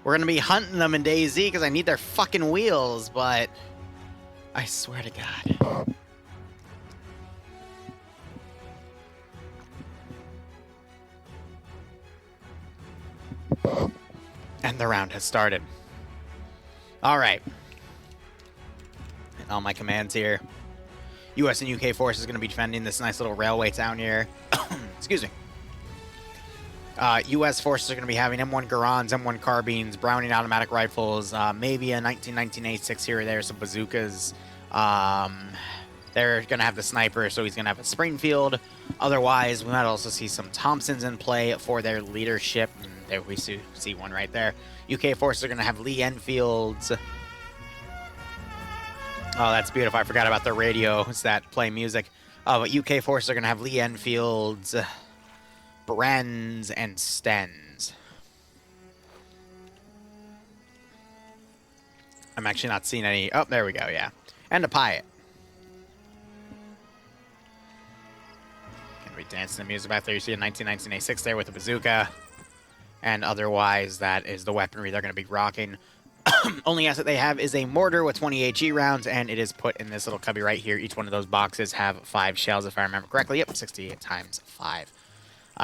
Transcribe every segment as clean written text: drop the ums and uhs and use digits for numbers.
We're going to be hunting them in DayZ because I need their fucking wheels, but I swear to God. And the round has started. All right. And all my commands here. US and UK forces are going to be defending this nice little railway town here. Excuse me. U.S. forces are going to be having M1 Garans, M1 carbines, Browning automatic rifles, maybe a 1986 here or there, some bazookas. They're going to have the sniper, so he's going to have a Springfield. Otherwise, we might also see some Thompsons in play for their leadership. And there we see one right there. UK forces are going to have Lee Enfields. Oh, that's beautiful. I forgot about the radios that play music. But UK forces are going to have Lee Enfields, Brens, and Stens. I'm actually not seeing any. Oh, there we go, yeah. And a Piat. Gonna be dancing the music back there. You see a 1986 there with a bazooka. And otherwise, that is the weaponry they're going to be rocking. Only asset they have is a mortar with 20 HE rounds, and it is put in this little cubby right here. Each one of those boxes have 5 shells, if I remember correctly. Yep, 60 times 5.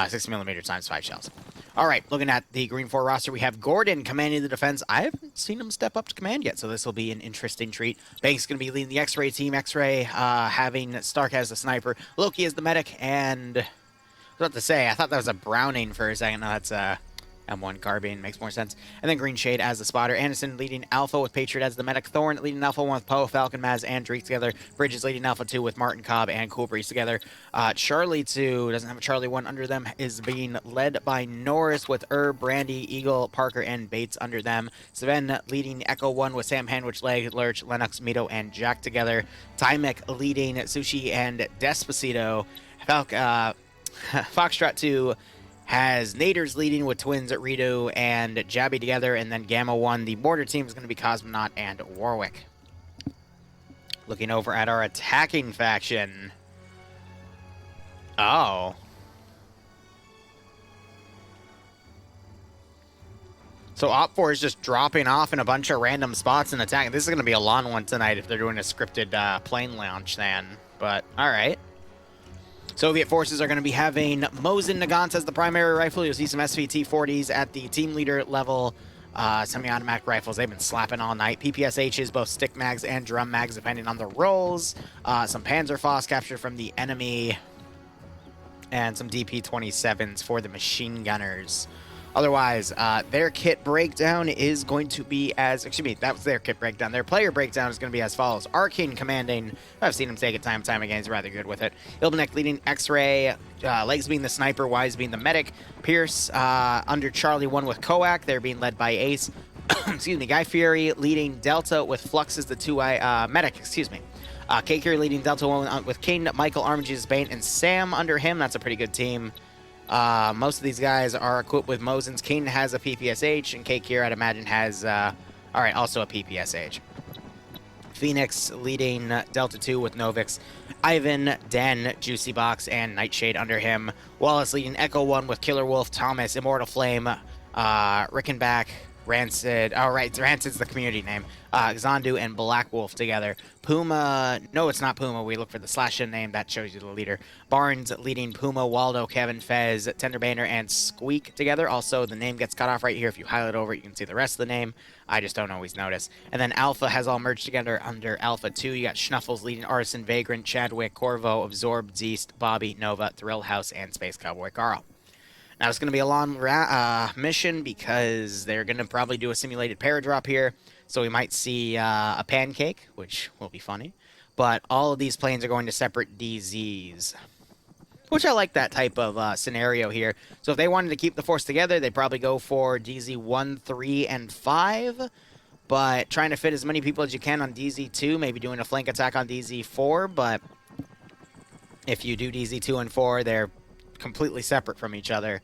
60 millimeter times 5 shells. All right, looking at the Green 4 roster, we have Gordon commanding the defense. I haven't seen him step up to command yet, so this will be an interesting treat. Banks going to be leading the X-Ray team. X-Ray having Stark as the sniper, Loki as the medic, and I was about to say, I thought that was a Browning for a second. No, that's M1 carbine, makes more sense. And then Green Shade as the spotter. Anderson leading Alpha with Patriot as the medic. Thorn leading Alpha 1 with Poe, Falcon, Maz, and Dreek together. Bridges leading Alpha 2 with Martin Cobb and Cool Breeze together. Charlie 2 doesn't have a Charlie 1 under them, is being led by Norris with Brandy, Eagle, Parker, and Bates under them. Sven leading Echo 1 with Sam Handwich, Leg, Lurch, Lennox, Mito, and Jack together. Tymek leading Sushi and Despacito. Foxtrot 2 has Naders leading with Twins at Rito and Jabby together, and then Gamma 1, the border team, is going to be Cosmonaut and Warwick. Looking over at our attacking faction. Oh. So Op4 is just dropping off in a bunch of random spots and attacking. This is going to be a long one tonight if they're doing a scripted plane launch then, but alright. Soviet forces are going to be having Mosin Nagant as the primary rifle. You'll see some SVT-40s at the team leader level. Semi-automatic rifles, they've been slapping all night. PPSHs, both stick mags and drum mags, depending on the rolls. Some Panzerfaust captured from the enemy. And some DP-27s for the machine gunners. Otherwise, their kit breakdown is going to be as... Excuse me, that was their kit breakdown. Their player breakdown is going to be as follows. Arcane commanding... I've seen him take it time and time again. He's rather good with it. Ilbenek leading X-Ray. Legs being the sniper. Wise being the medic. Pierce under Charlie 1 with Coac. They're being led by Ace. Excuse me. Guy Fury leading Delta with Flux as the 2-eye medic. Excuse me. K-Curie leading Delta 1 with King, Michael, Arm, Jesus, Bane, and Sam under him. That's a pretty good team. Most of these guys are equipped with Mosins. Kane has a PPSH, and K-Kier, I'd imagine, has, also a PPSH. Phoenix leading Delta 2 with Novix. Ivan, Den, Juicy Box, and Nightshade under him. Wallace leading Echo 1 with Killer Wolf, Thomas, Immortal Flame, Rickenback, Rancid. Oh, right, Rancid's the community name. Xandu and Black Wolf together. Puma. No, it's not Puma. We look for the slash-in name. That shows you the leader. Barnes leading Puma, Waldo, Kevin, Fez, Tenderbaner, and Squeak together. Also, the name gets cut off right here. If you highlight over it, you can see the rest of the name. I just don't always notice. And then Alpha has all merged together under Alpha 2. You got Schnuffles leading Artisan, Vagrant, Chadwick, Corvo, Absorbed, Zeist, Bobby, Nova, Thrill House, and Space Cowboy Carl. Now, it's going to be a long mission because they're going to probably do a simulated paradrop here. So we might see a pancake, which will be funny. But all of these planes are going to separate DZs, which I like that type of scenario here. So if they wanted to keep the force together, they'd probably go for DZ 1, 3, and 5. But trying to fit as many people as you can on DZ 2, maybe doing a flank attack on DZ 4. But if you do DZ 2 and 4, they're completely separate from each other.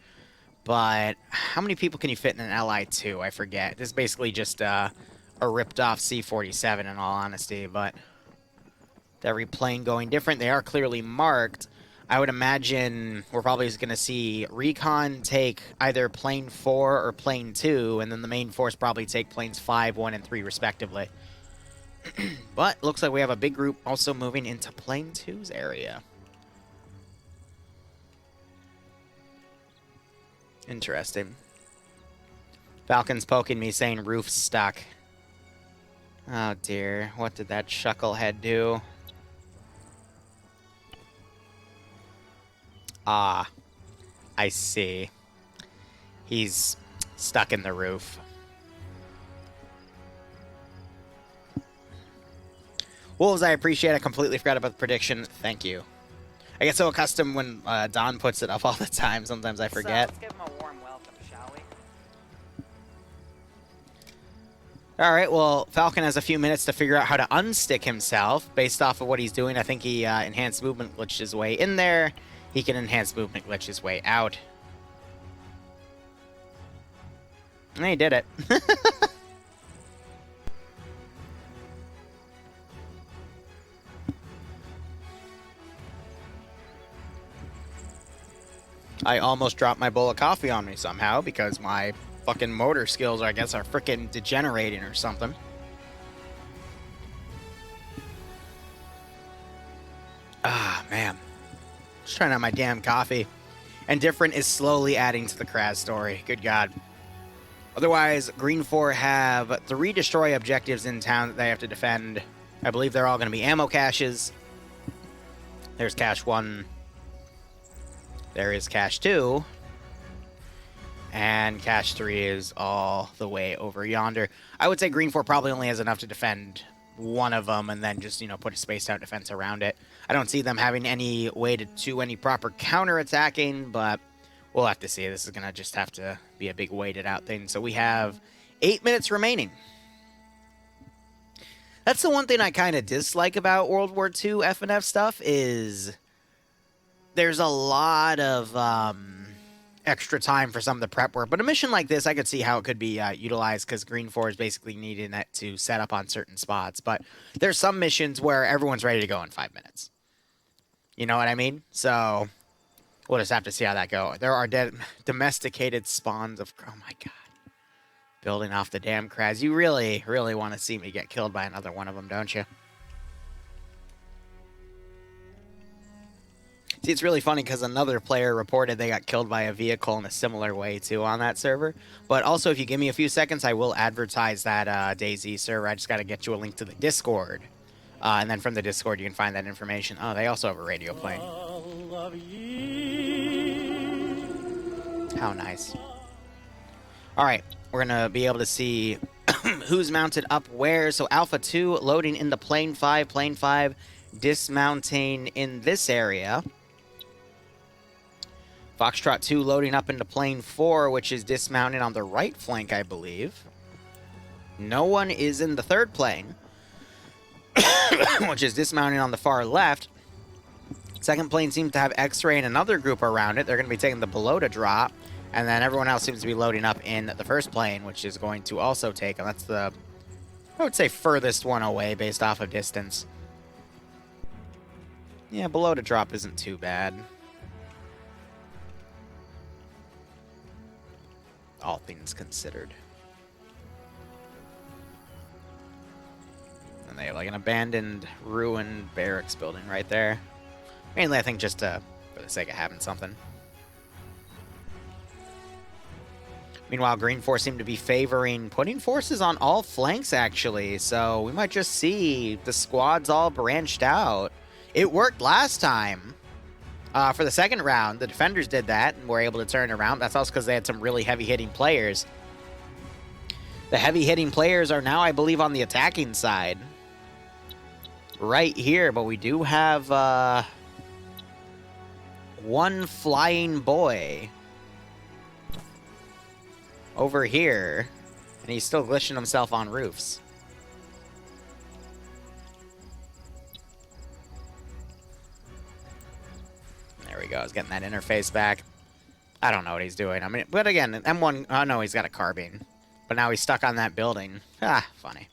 But how many people can you fit in an LI2? I forget. This is basically just a ripped-off C-47 in all honesty, but every plane going different. They are clearly marked. I would imagine we're probably going to see Recon take either Plane 4 or Plane 2, and then the main force probably take Planes 5, 1, and 3, respectively. But looks like we have a big group also moving into Plane 2's area. Interesting. Falcon's poking me saying roof's stuck. Oh dear, what did that chucklehead do? Ah, I see. He's stuck in the roof. Wolves, I appreciate it. I completely forgot about the prediction. Thank you. I get so accustomed when Don puts it up all the time. Sometimes I forget. So, let's give him a warm welcome, shall we? All right, well, Falcon has a few minutes to figure out how to unstick himself. Based off of what he's doing, I think he enhanced movement glitched his way in there. He can enhance movement glitch his way out. And he did it. I almost dropped my bowl of coffee on me somehow because my fucking motor skills, I guess, are freaking degenerating or something. Ah, man. Just trying out my damn coffee. And different is slowly adding to the Kraz story. Good God. Otherwise, Green 4 have 3 destroy objectives in town that they have to defend. I believe they're all going to be ammo caches. There's cache 1. There is cache 2. And cache 3 is all the way over yonder. I would say Green 4 probably only has enough to defend one of them and then just, you know, put a spaced out defense around it. I don't see them having any way to do any proper counterattacking, but we'll have to see. This is going to just have to be a big weighted out thing. So we have 8 minutes remaining. That's the one thing I kind of dislike about World War II FNF stuff is there's a lot of extra time for some of the prep work. But a mission like this, I could see how it could be utilized because Green 4 is basically needing that to set up on certain spots. But there's some missions where everyone's ready to go in 5 minutes. You know what I mean? So we'll just have to see how that goes. There are domesticated spawns of... Oh my god. Building off the damn Kraz. You really, really want to see me get killed by another one of them, don't you? See, it's really funny because another player reported they got killed by a vehicle in a similar way, too, on that server. But also, if you give me a few seconds, I will advertise that DayZ server. I just got to get you a link to the Discord. And then from the Discord, you can find that information. Oh, they also have a radio playing. How nice. All right, we're going to be able to see who's mounted up where. So Alpha 2 loading into Plane 5. Plane 5 dismounting in this area. Foxtrot 2 loading up into Plane 4, which is dismounting on the right flank, I believe. No one is in the third plane, which is dismounting on the far left. Second plane seems to have X-Ray and another group around it. They're going to be taking the below to drop. And then everyone else seems to be loading up in the first plane, which is going to also take, and that's the, I would say, furthest one away based off of distance. Yeah, below to drop isn't too bad. All things considered. And they have like an abandoned, ruined barracks building right there. Mainly, I think, just for the sake of having something. Meanwhile, Green 4 seem to be favoring putting forces on all flanks, actually. So we might just see the squads all branched out. It worked last time. For the second round, the defenders did that and were able to turn around. That's also because they had some really heavy-hitting players. The heavy-hitting players are now, I believe, on the attacking side. Right here, but we do have one flying boy over here, and he's still glitching himself on roofs. There we go. He's getting that interface back. I don't know what he's doing. I mean, but again, M1... Oh, no, he's got a carbine. But now he's stuck on that building. Ah, funny.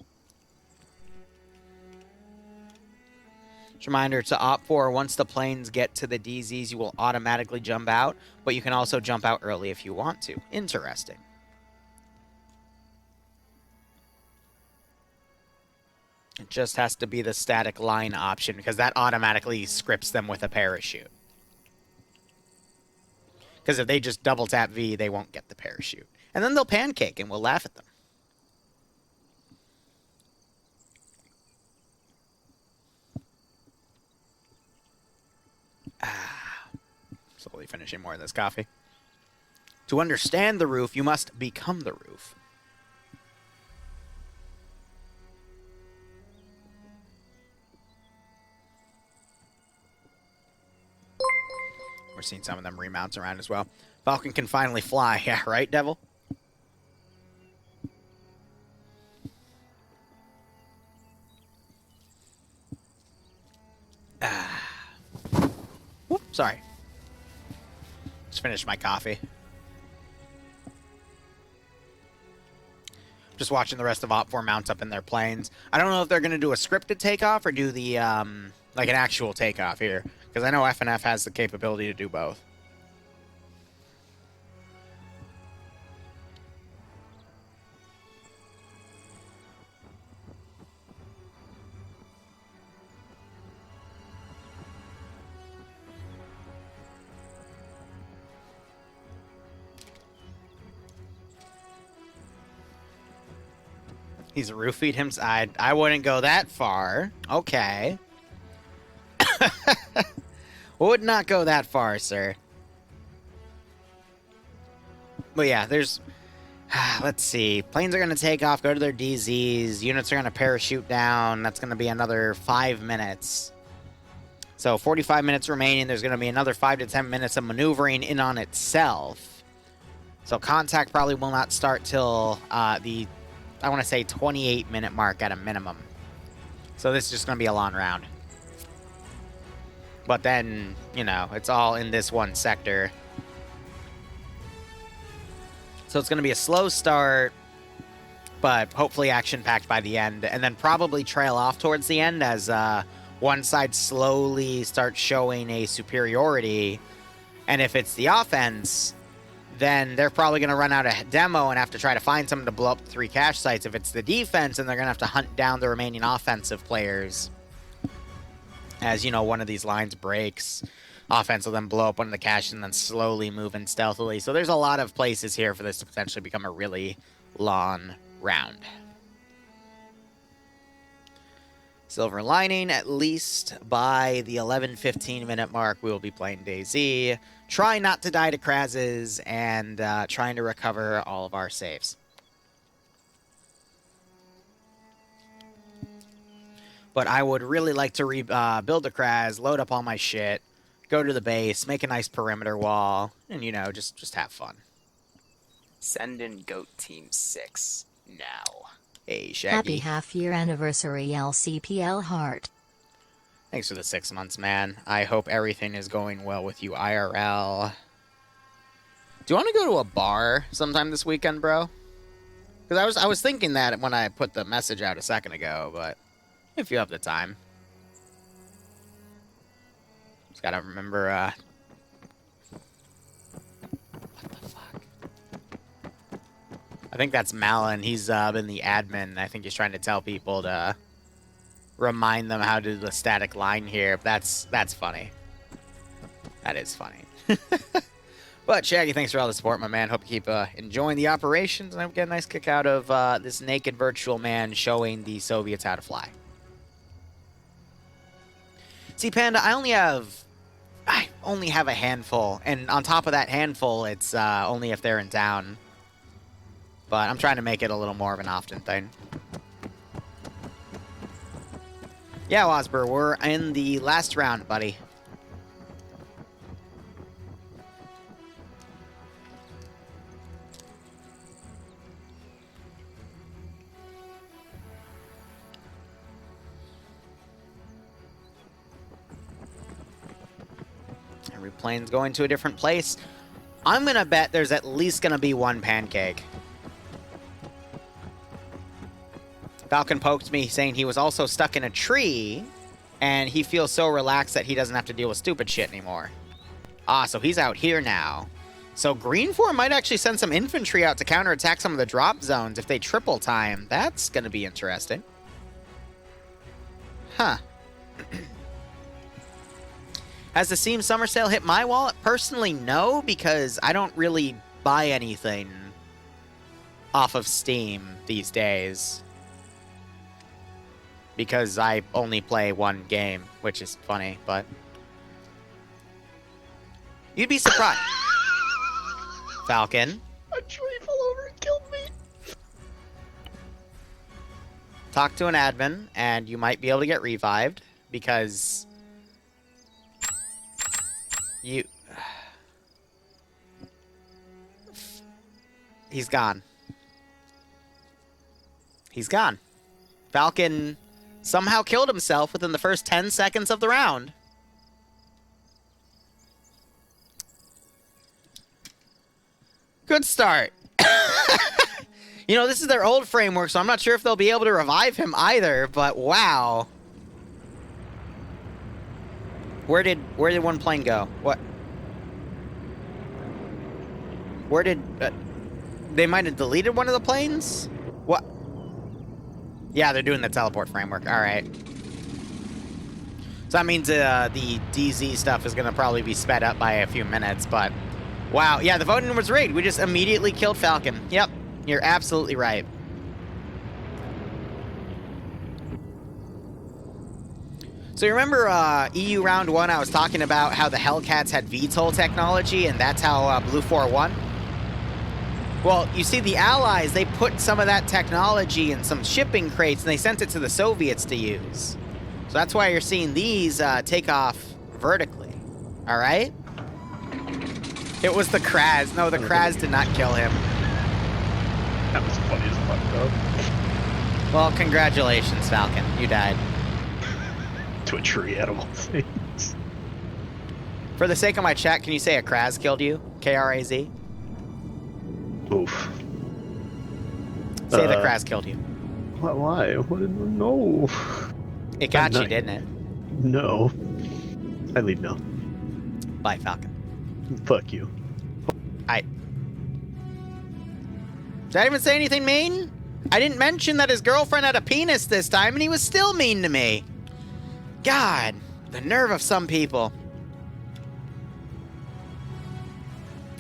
Reminder to opt for once the planes get to the DZs, you will automatically jump out, but you can also jump out early if you want to. Interesting. It just has to be the static line option because that automatically scripts them with a parachute. Because if they just double tap V, they won't get the parachute. And then they'll pancake and we'll laugh at them. Slowly finishing more of this coffee. To understand the roof, you must become the roof. We're seeing some of them remounts around as well. Falcon can finally fly. Yeah, right, Devil? Whoop, sorry. Just finished my coffee. Just watching the rest of Op 4 mounts up in their planes. I don't know if they're going to do a scripted takeoff or do the, like an actual takeoff here. Because I know FNF has the capability to do both. He's roofied him. I wouldn't go that far. Okay. Would not go that far, sir. But yeah, there's... let's see. Planes are going to take off, go to their DZs. Units are going to parachute down. That's going to be another 5 minutes. So 45 minutes remaining. There's going to be another 5 to 10 minutes of maneuvering in on itself. So contact probably will not start till the... I want to say 28-minute mark at a minimum. So this is just going to be a long round. But then, you know, it's all in this one sector. So it's going to be a slow start, but hopefully action-packed by the end. And then probably trail off towards the end as one side slowly starts showing a superiority. And if it's the offense... then they're probably going to run out of demo and have to try to find someone to blow up the 3 cache sites. If it's the defense, then they're going to have to hunt down the remaining offensive players. As, you know, one of these lines breaks, offense will then blow up one of the caches and then slowly move in stealthily. So there's a lot of places here for this to potentially become a really long round. Silver lining, at least by the 11-15 minute mark, we will be playing DayZ. Try not to die to Krazes, and trying to recover all of our saves. But I would really like to build the Kraz, load up all my shit, go to the base, make a nice perimeter wall, and, you know, just have fun. Send in Goat Team 6 now. Hey, Shaggy. Happy half-year anniversary, Lcpl Heart. Thanks for the 6 months, man. I hope everything is going well with you, IRL. Do you want to go to a bar sometime this weekend, bro? Because I was thinking that when I put the message out a second ago, but if you have the time. Just gotta remember, what the fuck? I think that's Malin. He's been the admin. I think he's trying to tell people to remind them how to do the static line here. That's funny. That is funny. But Shaggy, thanks for all the support, my man. Hope you keep enjoying the operations, and I hope you get a nice kick out of this naked virtual man showing the Soviets how to fly. See, Panda, I only have a handful, and on top of that handful, it's only if they're in town. But I'm trying to make it a little more of an often thing. Yeah, Wasber, we're in the last round, buddy. Every plane's going to a different place. I'm going to bet there's at least going to be one pancake. Falcon poked me saying he was also stuck in a tree And he feels so relaxed that he doesn't have to deal with stupid shit anymore. Ah, so he's out here now. So Green 4 might actually send some infantry out to counterattack some of the drop zones if they triple time. That's going to be interesting. Huh. Has the Steam Summer Sale hit my wallet? Personally, no, because I don't really buy anything off of Steam these days. Because I only play one game, which is funny, but... You'd be surprised. Falcon. A tree fell over and killed me. Talk to an admin, and you might be able to get revived, because... He's gone. He's gone. Falcon somehow killed himself within the first 10 seconds of the round. Good start. You know, this is their old framework, so I'm not sure if they'll be able to revive him either, but wow. Where did one plane go? What? Where did... they might have deleted one of the planes? What? Yeah, they're doing the teleport framework. All right. So that means the DZ stuff is going to probably be sped up by a few minutes, but... Wow, yeah, the voting was rigged. We just immediately killed Falcon. Yep, you're absolutely right. So you remember EU Round 1, I was talking about how the Hellcats had VTOL technology, and that's how Blue 4 won? Well, you see, the Allies, they put some of that technology in some shipping crates, and they sent it to the Soviets to use. So that's why you're seeing these take off vertically. All right? It was the Kraz. No, the Kraz did not kill him. That was funny as fuck, though. Well, congratulations, Falcon. You died. To a tree out of all things. For the sake of my chat, can you say a Kraz killed you? K-R-A-Z? Oof. Say the Kraz killed you. Why? What did... No. It got you, didn't it? No. I leave now. Bye, Falcon. Fuck you. Did I even say anything mean? I didn't mention that his girlfriend had a penis this time, and he was still mean to me. God, the nerve of some people.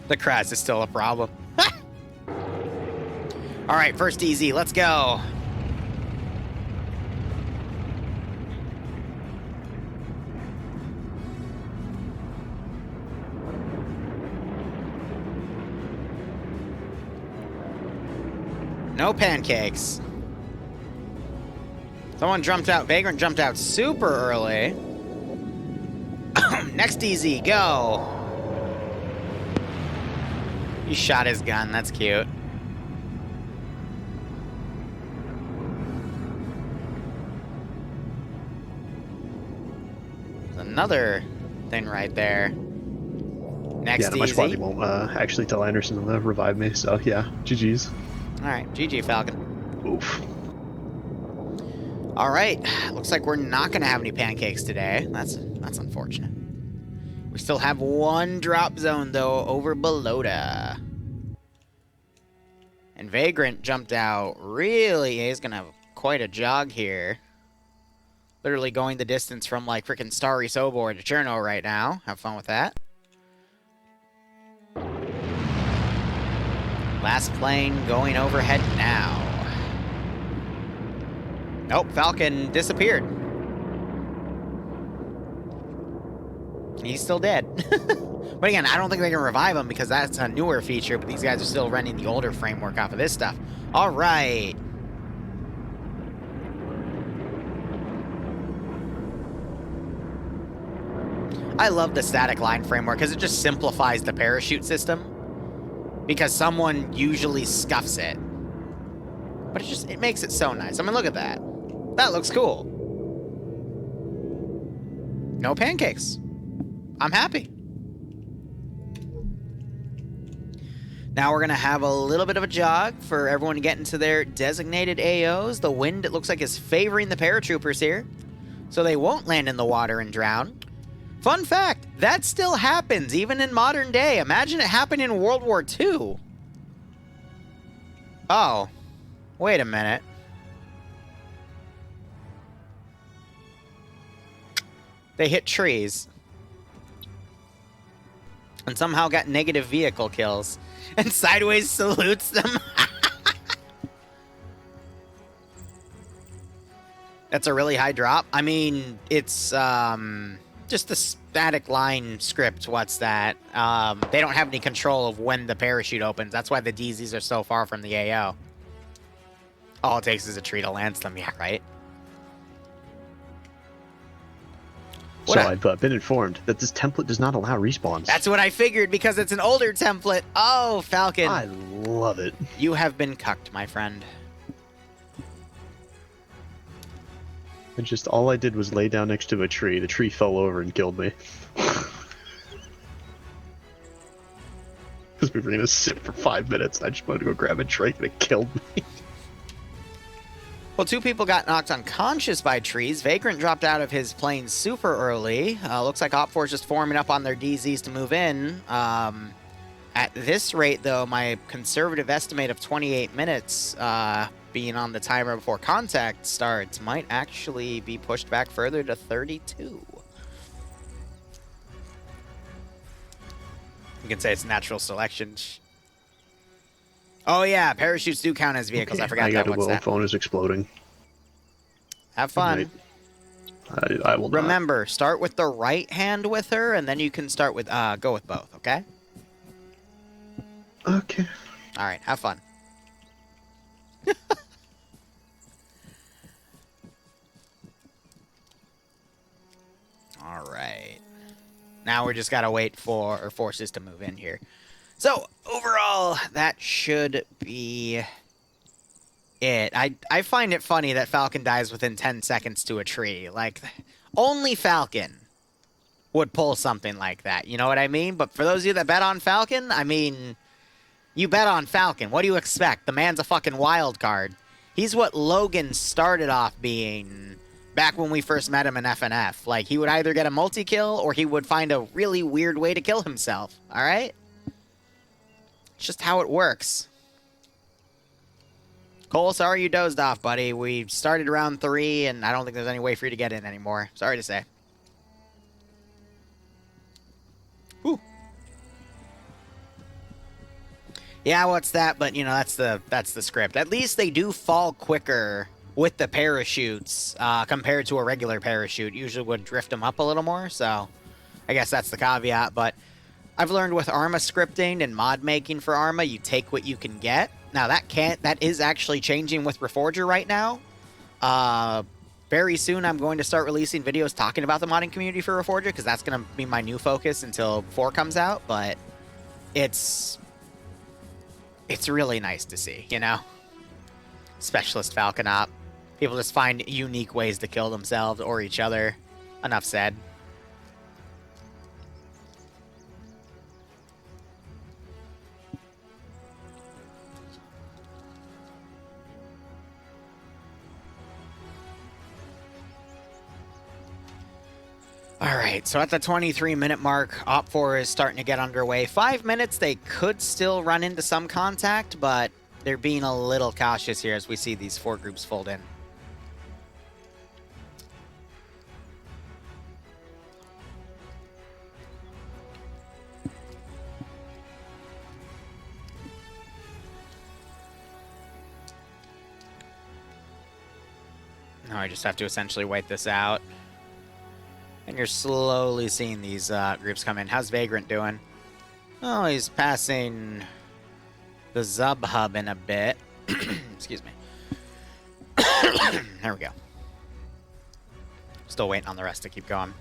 The Kraz is still a problem. All right, first DZ, let's go. No pancakes. Someone jumped out. Vagrant jumped out super early. Next DZ, go. He shot his gun. That's cute. There's another thing right there. Next DZ. My squad won't actually tell Anderson to revive me, so yeah, GG's. Alright, GG, Falcon. Oof. Alright, looks like we're not going to have any pancakes today. That's unfortunate. We still have one drop zone, though, over Belota. And Vagrant jumped out. Really, he's going to have quite a jog here. Literally going the distance from, like, freaking Starry Sobor to Cherno right now. Have fun with that. Last plane going overhead now. Nope, Falcon disappeared. He's still dead. But again, I don't think they can revive him because that's a newer feature, but these guys are still running the older framework off of this stuff. All right. I love the static line framework because it just simplifies the parachute system. Because someone usually scuffs it. But it makes it so nice. I mean, look at that. That looks cool. No pancakes. I'm happy. Now we're going to have a little bit of a jog for everyone to get into their designated AOs. The wind, it looks like, is favoring the paratroopers here. so they won't land in the water and drown. Fun fact, that still happens even in modern day. Imagine it happened in World War II. Oh, wait a minute. They hit trees. And somehow got negative vehicle kills. And Sideways salutes them. That's a really high drop. I mean, it's just the static line script. What's that? They don't have any control of when the parachute opens. That's why the DZs are so far from the AO. All it takes is a tree to lance them. Yeah, right? So I've been informed that this template does not allow respawns. That's what I figured, because it's an older template. Oh, Falcon. I love it. You have been cucked, my friend. And just all I did was lay down next to a tree. The tree fell over and killed me. Because we were going to sit for 5 minutes. I just wanted to go grab a drink and it killed me. Well, 2 people got knocked unconscious by trees. Vagrant dropped out of his plane super early. Looks like Op4 is just forming up on their DZs to move in. At this rate, though, my conservative estimate of 28 minutes being on the timer before contact starts might actually be pushed back further to 32. You can say it's natural selection. Oh, yeah, parachutes do count as vehicles. Okay, I forgot that. What's that? phone is exploding. Have fun. I will not. Remember, start with the right hand with her, and then you can start with, go with both, okay? Okay. All right, have fun. All right. Now we just got to wait for forces to move in here. So, overall, that should be it. I find it funny that Falcon dies within 10 seconds to a tree. Like, only Falcon would pull something like that. You know what I mean? But for those of you that bet on Falcon, I mean, you bet on Falcon. What do you expect? The man's a fucking wild card. He's what Logan started off being back when we first met him in FNF. Like, he would either get a multi-kill or he would find a really weird way to kill himself. All right? It's just how it works. Cole, sorry you dozed off, buddy. We started round 3, and I don't think there's any way for you to get in anymore. Sorry to say. Whew. Yeah, what's that? But, you know, that's the script. At least they do fall quicker with the parachutes compared to a regular parachute. Usually would drift them up a little more, so I guess that's the caveat. But I've learned with Arma scripting and mod making for Arma, you take what you can get. Now, that is actually changing with Reforger right now. Very soon, I'm going to start releasing videos talking about the modding community for Reforger, because that's going to be my new focus until 4 comes out. But it's really nice to see, you know? Specialist Falcon Op. People just find unique ways to kill themselves or each other. Enough said. Alright, so at the 23-minute mark, Op4 is starting to get underway. 5 minutes, they could still run into some contact, but they're being a little cautious here as we see these 4 groups fold in. Now I just have to essentially wait this out. And you're slowly seeing these groups come in. How's Vagrant doing? Oh, he's passing the Zub Hub in a bit. Excuse me. There we go. Still waiting on the rest to keep going.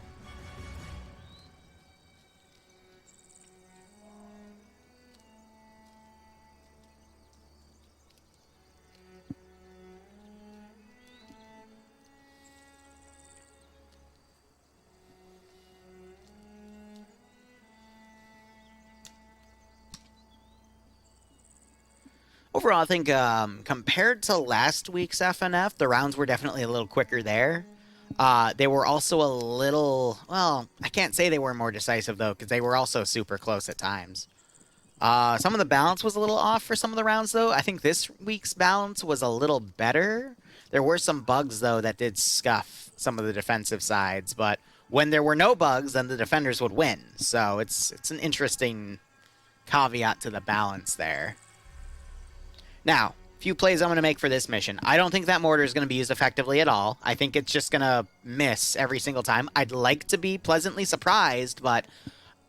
Overall, I think compared to last week's FNF, the rounds were definitely a little quicker there. They were also a little, well, I can't say they were more decisive, though, because they were also super close at times. Some of the balance was a little off for some of the rounds, though. I think this week's balance was a little better. There were some bugs, though, that did scuff some of the defensive sides, but when there were no bugs, then the defenders would win. So it's an interesting caveat to the balance there. Now, few plays I'm going to make for this mission. I don't think that mortar is going to be used effectively at all. I think it's just going to miss every single time. I'd like to be pleasantly surprised, but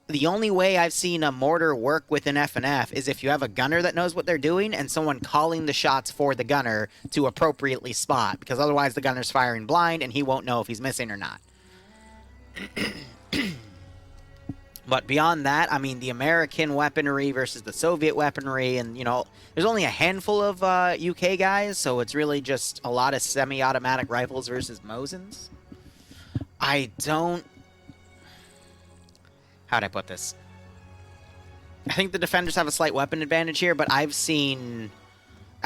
the only way I've seen a mortar work with an FNF is if you have a gunner that knows what they're doing and someone calling the shots for the gunner to appropriately spot, because otherwise the gunner's firing blind and he won't know if he's missing or not. But beyond that, I mean, the American weaponry versus the Soviet weaponry, and, you know, there's only a handful of UK guys, so it's really just a lot of semi-automatic rifles versus Mosins. I don't... How'd I put this? I think the defenders have a slight weapon advantage here, but I've seen...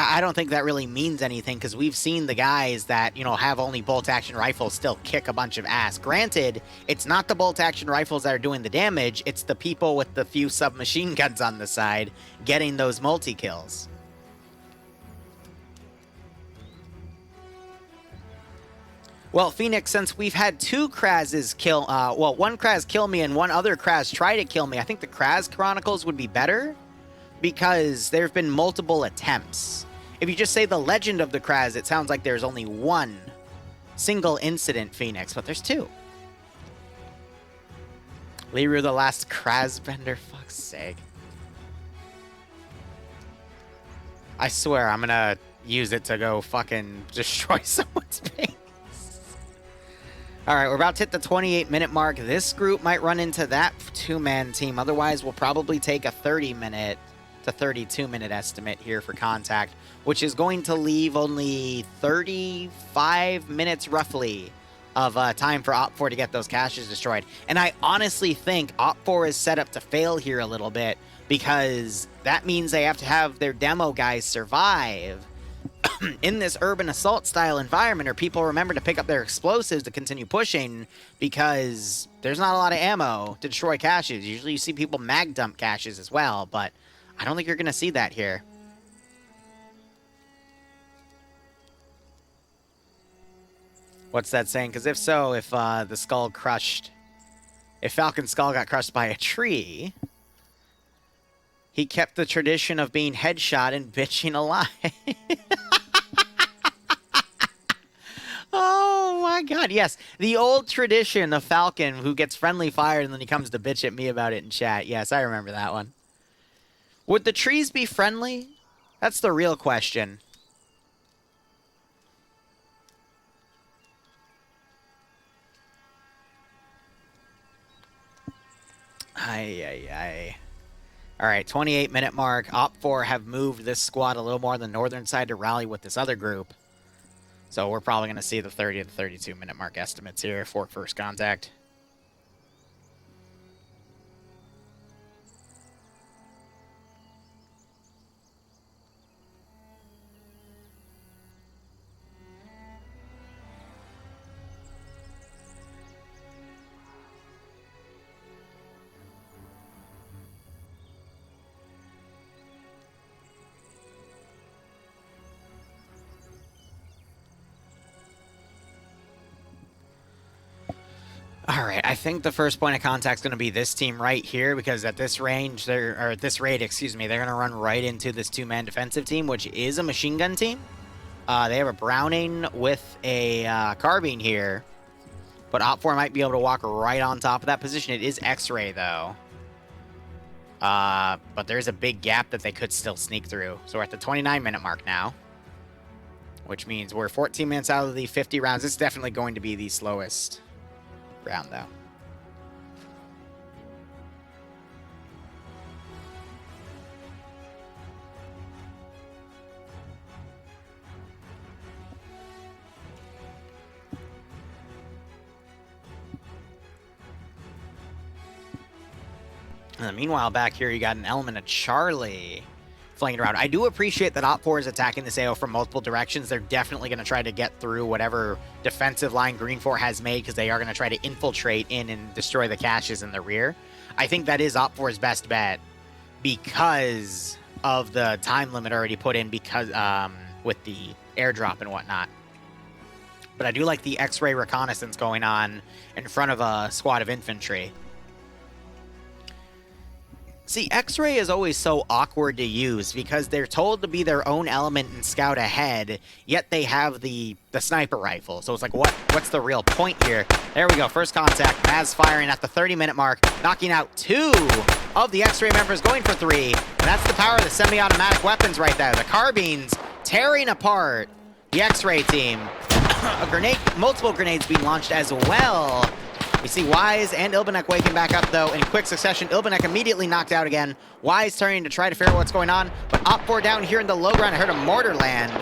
I don't think that really means anything, because we've seen the guys that, you know, have only bolt-action rifles still kick a bunch of ass. Granted, it's not the bolt-action rifles that are doing the damage, it's the people with the few submachine guns on the side getting those multi-kills. Well, Phoenix, since we've had two Kraz's kill... well, one Kraz kill me and one other Kraz try to kill me, I think the Kraz Chronicles would be better, because there have been multiple attempts. If you just say the legend of the Kraz, it sounds like there's only one single incident, Phoenix, but there's two. Liru, the last Kraz bender, fuck's sake. I swear, I'm gonna use it to go fucking destroy someone's base. Alright, we're about to hit the 28-minute mark. This group might run into that two-man team. Otherwise, we'll probably take a 30-minute to 32-minute estimate here for contact, which is going to leave only 35 minutes, roughly, of time for Op4 to get those caches destroyed. And I honestly think Op4 is set up to fail here a little bit, because that means they have to have their demo guys survive in this urban assault style environment, or people remember to pick up their explosives to continue pushing, because there's not a lot of ammo to destroy caches. Usually you see people mag dump caches as well, but I don't think you're going to see that here. What's that saying? Because if so, if the skull crushed... If Falcon's skull got crushed by a tree, he kept the tradition of being headshot and bitching alive. Oh my god, yes. The old tradition of Falcon who gets friendly fired and then he comes to bitch at me about it in chat. Yes, I remember that one. Would the trees be friendly? That's the real question. Ay. Alright, 28-minute mark. Op4 have moved this squad a little more on the northern side to rally with this other group. So we're probably going to see the 30 to 32-minute mark estimates here for first contact. Alright, I think the first point of contact is going to be this team right here, because at this range, or at this rate, excuse me, they're going to run right into this two-man defensive team, which is a machine gun team. They have a Browning with a carbine here, but Op4 might be able to walk right on top of that position. It is X-ray, though. But there's a big gap that they could still sneak through. So we're at the 29-minute mark now, which means we're 14 minutes out of the 50 rounds. This is definitely going to be the slowest round, though. Meanwhile, back here, you got an element of Charlie flinging around. I do appreciate that Op4 is attacking this AO from multiple directions. They're definitely going to try to get through whatever defensive line Green 4 has made because they are going to try to infiltrate in and destroy the caches in the rear. I think that is Op4's best bet because of the time limit already put in because with the airdrop and whatnot. But I do like the X-ray reconnaissance going on in front of a squad of infantry. See, X-ray is always so awkward to use because they're told to be their own element and scout ahead, yet they have the sniper rifle. So it's like, what's the real point here? There we go, first contact. Maz firing at the 30-minute mark, knocking out 2 of the X-ray members, going for 3. And that's the power of the semi-automatic weapons right there. The carbines tearing apart the X-ray team. Multiple grenades being launched as well. We see Wise and Ilbanek waking back up, though, in quick succession. Ilbanek immediately knocked out again. Wise turning to try to figure out what's going on. But Op4 down here in the low ground. I heard a mortar land.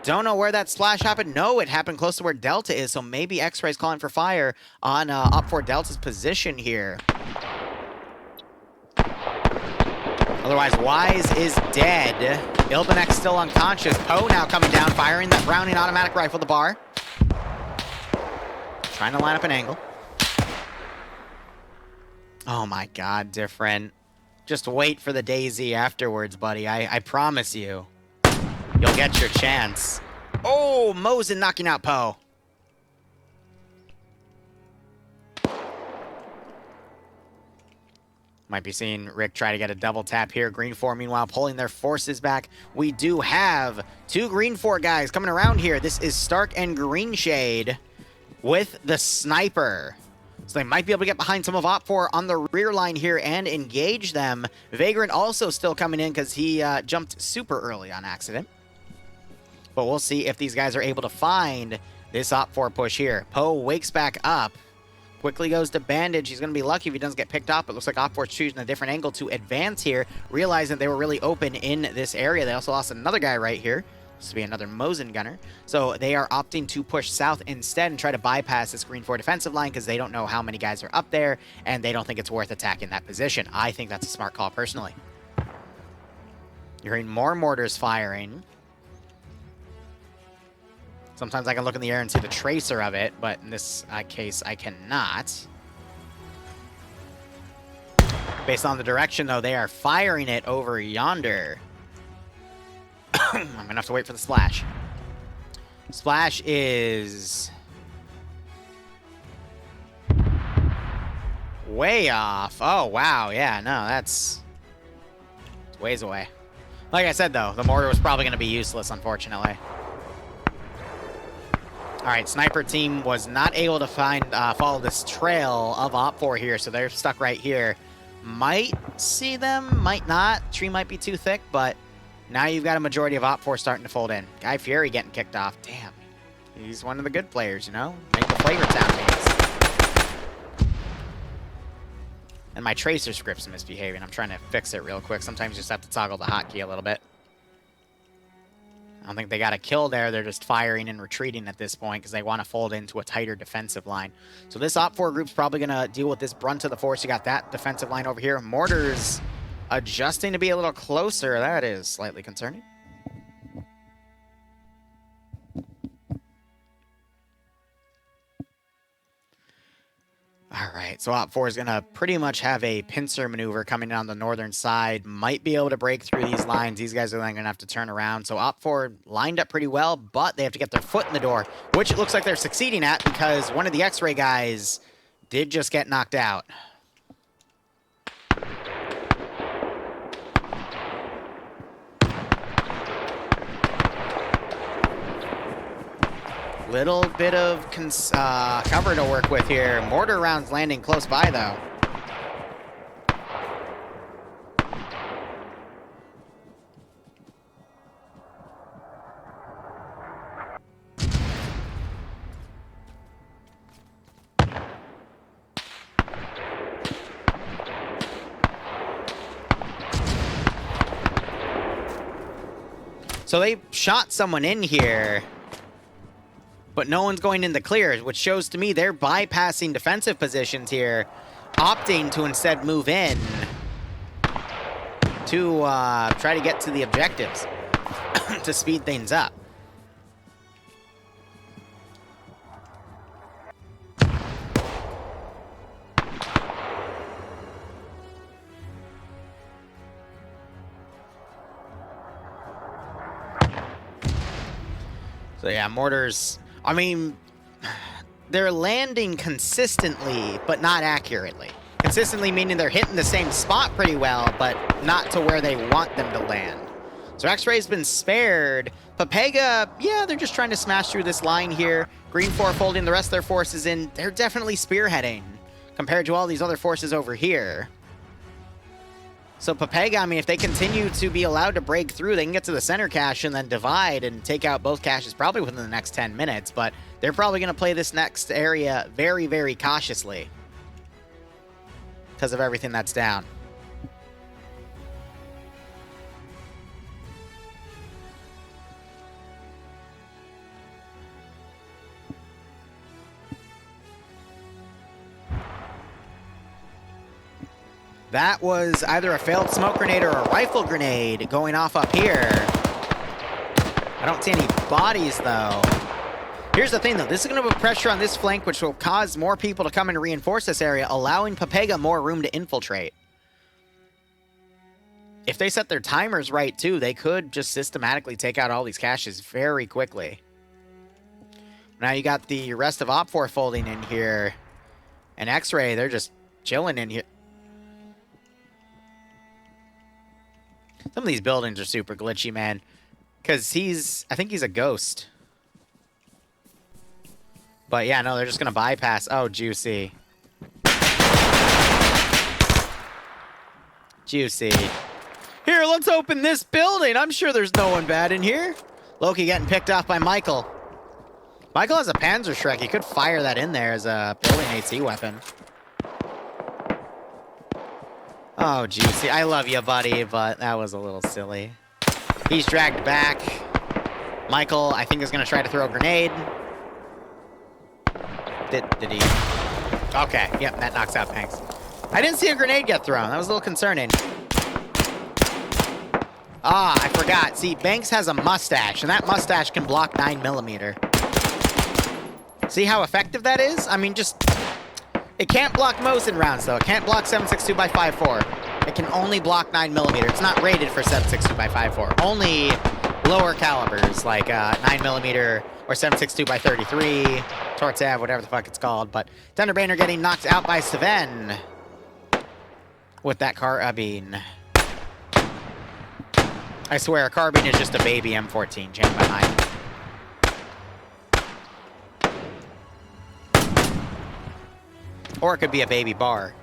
Don't know where that splash happened. No, it happened close to where Delta is, so maybe X-Ray's calling for fire on Op4 Delta's position here. Otherwise, Wise is dead. Ilbanek still unconscious. Poe now coming down, firing that Browning automatic rifle at the bar. Trying to line up an angle. Oh my god, different. Just wait for the Daisy afterwards, buddy. I promise you. You'll get your chance. Oh, Mosin knocking out Poe. Might be seeing Rick try to get a double tap here. Green 4, meanwhile, pulling their forces back. We do have 2 Green 4 guys coming around here. This is Stark and Greenshade with the sniper. So they might be able to get behind some of Op4 on the rear line here and engage them. Vagrant also still coming in because he jumped super early on accident. But we'll see if these guys are able to find this Op4 push here. Poe wakes back up. Quickly goes to bandage. He's going to be lucky if he doesn't get picked up. It looks like Op4's choosing a different angle to advance here, realizing they were really open in this area. They also lost another guy right here. This will be another Mosin gunner. So they are opting to push south instead and try to bypass this Green 4 defensive line because they don't know how many guys are up there, and they don't think it's worth attacking that position. I think that's a smart call, personally. You're hearing more mortars firing. Sometimes I can look in the air and see the tracer of it, but in this case, I cannot. Based on the direction, though, they are firing it over yonder. I'm going to have to wait for the splash. Splash is way off. Oh, wow. Yeah, no, that's ways away. Like I said, though, the mortar was probably going to be useless, unfortunately. All right, sniper team was not able to follow this trail of Op4 here, so they're stuck right here. Might see them, might not. Tree might be too thick, but now you've got a majority of Op4 starting to fold in. Guy Fieri getting kicked off. Damn, he's one of the good players, you know? Make the flavor town games. And my tracer script's misbehaving. I'm trying to fix it real quick. Sometimes you just have to toggle the hotkey a little bit. I don't think they got a kill there. They're just firing and retreating at this point because they want to fold into a tighter defensive line. So this Op4 group's probably going to deal with this brunt of the force. You got that defensive line over here. Mortars adjusting to be a little closer. That is slightly concerning. All right, so Op4 is going to pretty much have a pincer maneuver coming down the northern side. Might be able to break through these lines. These guys are then going to have to turn around. So Op4 lined up pretty well, but they have to get their foot in the door, which it looks like they're succeeding at because one of the X-ray guys did just get knocked out. Little bit of cover to work with here. Mortar rounds landing close by, though. So they shot someone in here, but no one's going in the clear, which shows to me they're bypassing defensive positions here, opting to instead move in. to try to get to the objectives to speed things up. So yeah, mortars, I mean, they're landing consistently, but not accurately. Consistently meaning they're hitting the same spot pretty well, but not to where they want them to land. So X-Ray's been spared. Papega, yeah, they're just trying to smash through this line here. Green 4 folding the rest of their forces in. They're definitely spearheading compared to all these other forces over here. So Papega, I mean, if they continue to be allowed to break through, they can get to the center cache and then divide and take out both caches probably within the next 10 minutes. But they're probably going to play this next area very, very cautiously because of everything that's down. That was either a failed smoke grenade or a rifle grenade going off up here. I don't see any bodies, though. Here's the thing, though. This is going to put pressure on this flank, which will cause more people to come and reinforce this area, allowing Papega more room to infiltrate. If they set their timers right, too, they could just systematically take out all these caches very quickly. Now you got the rest of Op4 folding in here. And X-Ray, they're just chilling in here. Some of these buildings are super glitchy, man. Because I think he's a ghost. But yeah, no, they're just going to bypass. Oh, juicy. Juicy. Here, let's open this building. I'm sure there's no one bad in here. Loki getting picked off by Michael. Michael has a Panzerschreck. He could fire that in there as a building AT weapon. Oh, juicy. I love you, buddy, but that was a little silly. He's dragged back. Michael, I think, is going to try to throw a grenade. Did he? Okay, yep, that knocks out Banks. I didn't see a grenade get thrown. That was a little concerning. Ah, I forgot. See, Banks has a mustache, and that mustache can block 9mm. See how effective that is? I mean, just... It can't block Mosin rounds, though. It can't block 7.62x5.4. It can only block 9mm. It's not rated for 7.62x5.4. Only lower calibers, like 9mm or 7.62x33, Tortav, whatever the fuck it's called. But Thunderbaner getting knocked out by Sven with that carbine. I swear, a carbine is just a baby M14 chained behind. Or it could be a baby bar.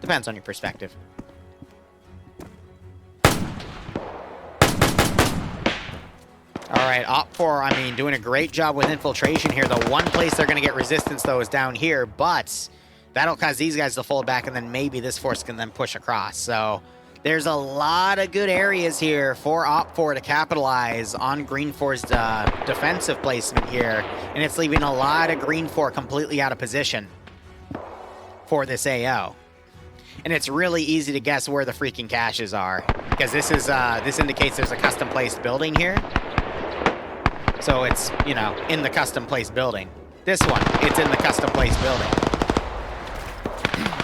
Depends on your perspective. Alright, Op4, I mean, doing a great job with infiltration here. The one place they're going to get resistance, though, is down here. But that'll cause these guys to fold back, and then maybe this force can then push across. So there's a lot of good areas here for Op4 to capitalize on Green 4's defensive placement here. And it's leaving a lot of Green 4 completely out of position for this AO. And it's really easy to guess where the freaking caches are, because this indicates there's a custom placed building here. So it's, you know, in the custom placed building. This one, it's in the custom placed building.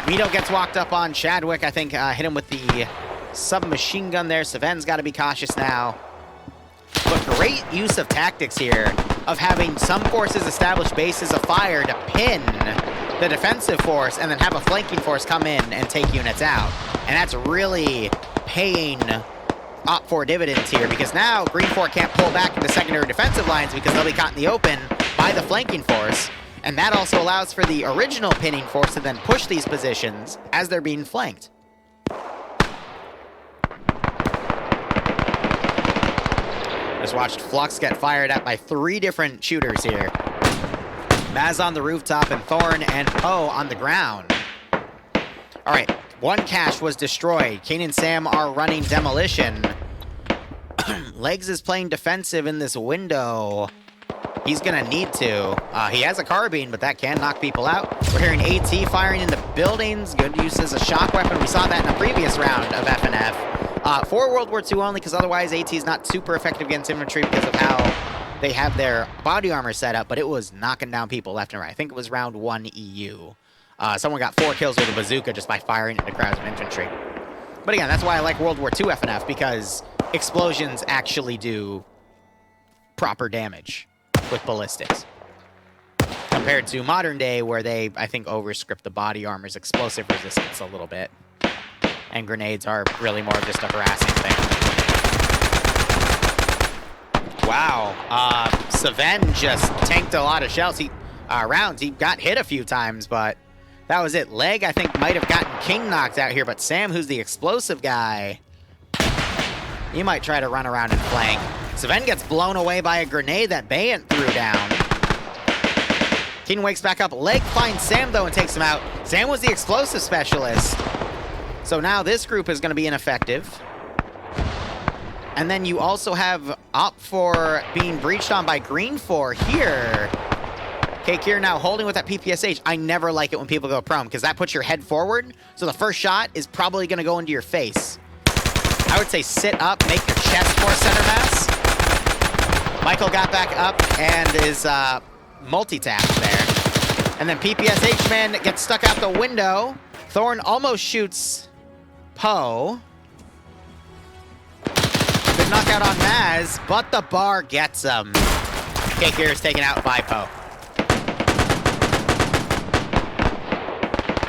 Vito gets walked up on. Chadwick, I think, hit him with the submachine gun there. Saven's got to be cautious now. But great use of tactics here, of having some forces establish bases of fire to pin the defensive force, and then have a flanking force come in and take units out. And that's really paying Op4 dividends here, because now Green 4 can't pull back into secondary defensive lines because they'll be caught in the open by the flanking force. And that also allows for the original pinning force to then push these positions as they're being flanked. Just watched Flux get fired at by 3 different shooters here. Maz on the rooftop, and Thorn and Poe on the ground. All right, one cache was destroyed. Kane and Sam are running demolition. Legs is playing defensive in this window. He's gonna need to. He has a carbine, but that can knock people out. We're hearing AT firing in the buildings. Good use as a shock weapon. We saw that in the previous round of FNF. For World War II only, because otherwise AT is not super effective against infantry because of how they have their body armor set up, but it was knocking down people left and right. I think it was round 1 EU. Someone got 4 kills with a bazooka just by firing into crowds of infantry. But again, that's why I like World War II FNF, because explosions actually do proper damage with ballistics. Compared to modern day, where they, I think, overscript the body armor's explosive resistance a little bit. And grenades are really more of just a harassing thing. Wow. Sven just tanked a lot of shells. Rounds. He got hit a few times, but that was it. Leg, I think, might have gotten King knocked out here, but Sam, who's the explosive guy, he might try to run around and flank. Sven gets blown away by a grenade that Bayant threw down. King wakes back up. Leg finds Sam, though, and takes him out. Sam was the explosive specialist. So now this group is going to be ineffective. And then you also have Op for being breached on by Green 4 here. Kakir now holding with that PPSH. I never like it when people go prone, because that puts your head forward. So the first shot is probably going to go into your face. I would say sit up, make your chest more center mass. Michael got back up and is multi-tapped there. And then PPSH man gets stuck out the window. Thorn almost shoots Poe. Good knockout on Maz, but the bar gets him. Kakir is taken out by Poe.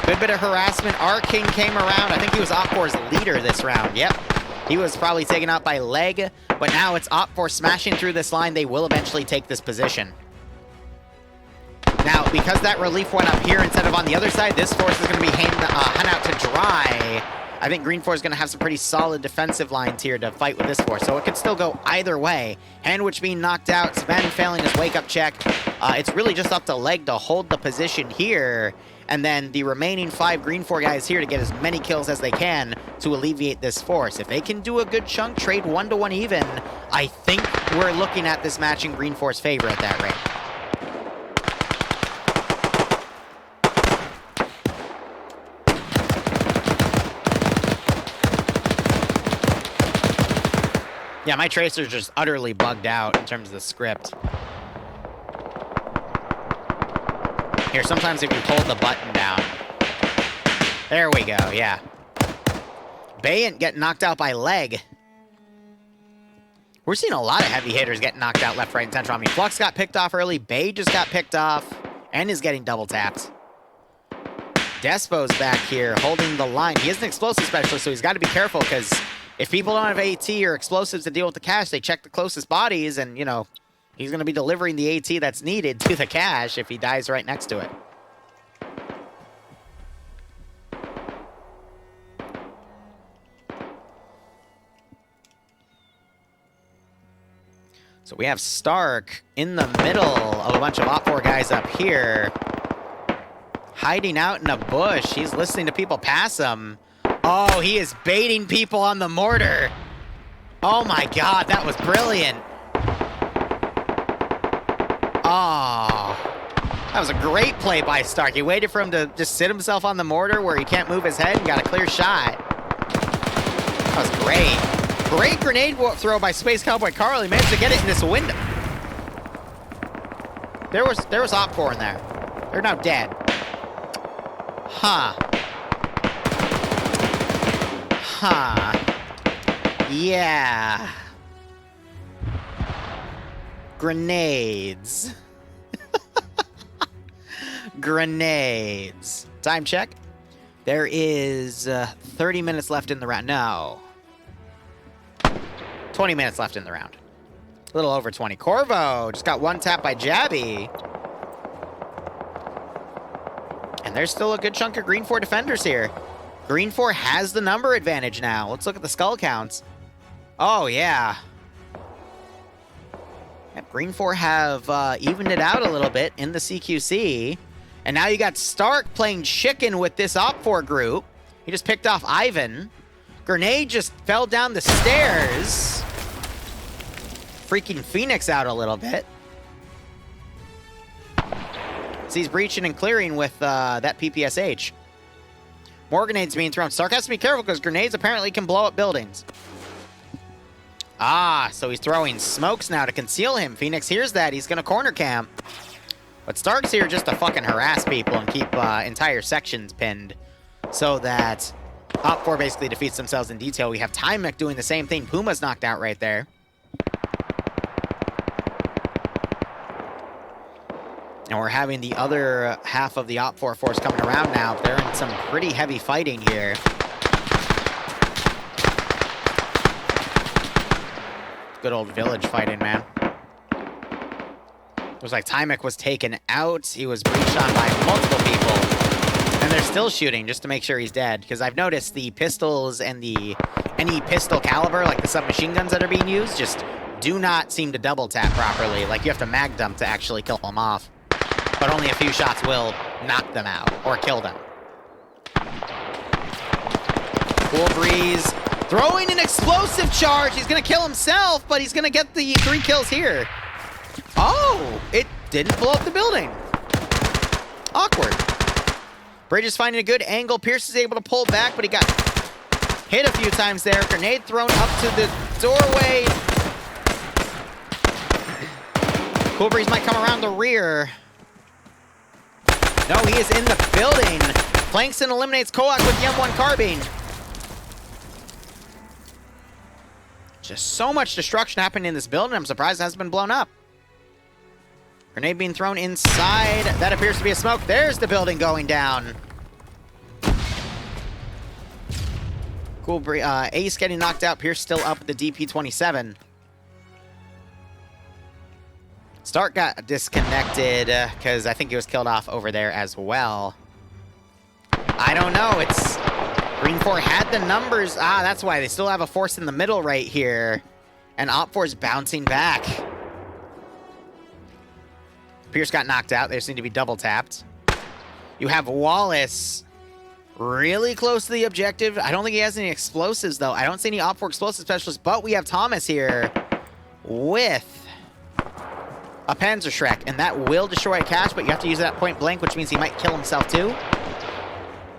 Good bit of harassment. Our King came around. I think he was Op4's leader this round. Yep. He was probably taken out by Leg, but now it's Op4 smashing through this line. They will eventually take this position. Now, because that relief went up here instead of on the other side, this force is going to be hung out to dry. I think Green 4 is going to have some pretty solid defensive lines here to fight with this force, so it could still go either way. Handwich being knocked out, Sven failing his wake-up check. It's really just up to Leg to hold the position here, and then the remaining 5 Green 4 guys here to get as many kills as they can to alleviate this force. If they can do a good chunk, trade 1-to-1 even, I think we're looking at this match in Green 4's favor at that rate. Yeah, my tracer's just utterly bugged out in terms of the script. Here, sometimes if you hold the button down. There we go, yeah. Bayant getting knocked out by Leg. We're seeing a lot of heavy hitters getting knocked out left, right, and center. I mean, Flux got picked off early. Bay just got picked off and is getting double tapped. Despo's back here holding the line. He is an explosive specialist, so he's got to be careful, because if people don't have AT or explosives to deal with the cache, they check the closest bodies, and, you know, he's going to be delivering the AT that's needed to the cache if he dies right next to it. So we have Stark in the middle of a bunch of Op4 guys up here, hiding out in a bush. He's listening to people pass him. Oh, he is baiting people on the mortar. Oh my god, that was brilliant. Oh, that was a great play by Stark. He waited for him to just sit himself on the mortar where he can't move his head and got a clear shot. That was great. Great grenade throw by Space Cowboy Carl. He managed to get it in this window. There was Op4 in there. They're now dead. Huh. Huh. Yeah. Grenades. Grenades. Time check. There is 30 minutes left in the round. No. 20 minutes left in the round. A little over 20. Corvo just got one tap by Jabby. And there's still a good chunk of Green 4 defenders here. Green 4 has the number advantage now. Let's look at the skull counts. Oh, yeah. Yep, Green 4 have evened it out a little bit in the CQC. And now you got Stark playing chicken with this Op4 group. He just picked off Ivan. Grenade just fell down the stairs. Freaking Phoenix out a little bit. So he's breaching and clearing with that PPSH. More grenades being thrown. Stark has to be careful because grenades apparently can blow up buildings. Ah, so he's throwing smokes now to conceal him. Phoenix hears that. He's going to corner camp. But Stark's here just to fucking harass people and keep entire sections pinned so that Op 4 basically defeats themselves in detail. We have Timec doing the same thing. Puma's knocked out right there. And we're having the other half of the Op 4 force coming around now. They're in some pretty heavy fighting here. Good old village fighting, man. It was like Timec was taken out. He was breached on by multiple people. And they're still shooting just to make sure he's dead. Because I've noticed the pistols and any pistol caliber, like the submachine guns that are being used, just do not seem to double tap properly. Like you have to mag dump to actually kill them off. But only a few shots will knock them out or kill them. Cool Breeze throwing an explosive charge. He's going to kill himself, but he's going to get the 3 kills here. Oh, it didn't blow up the building. Awkward. Bridge is finding a good angle. Pierce is able to pull back, but he got hit a few times there. Grenade thrown up to the doorway. Cool Breeze might come around the rear. No, he is in the building. Flanks and eliminates Koak with the M1 carbine. Just so much destruction happening in this building. I'm surprised it hasn't been blown up. Grenade being thrown inside. That appears to be a smoke. There's the building going down. Cool. Ace getting knocked out. Pierce still up with the DP-27. Stark got disconnected because I think he was killed off over there as well. I don't know. It's Green 4 had the numbers. Ah, that's why. They still have a force in the middle right here. And Op 4 is bouncing back. Pierce got knocked out. They just need to be double tapped. You have Wallace really close to the objective. I don't think he has any explosives, though. I don't see any Op 4 explosive specialists, but we have Thomas here with a Panzerschreck, and that will destroy a cache, but you have to use it at point blank, which means he might kill himself too.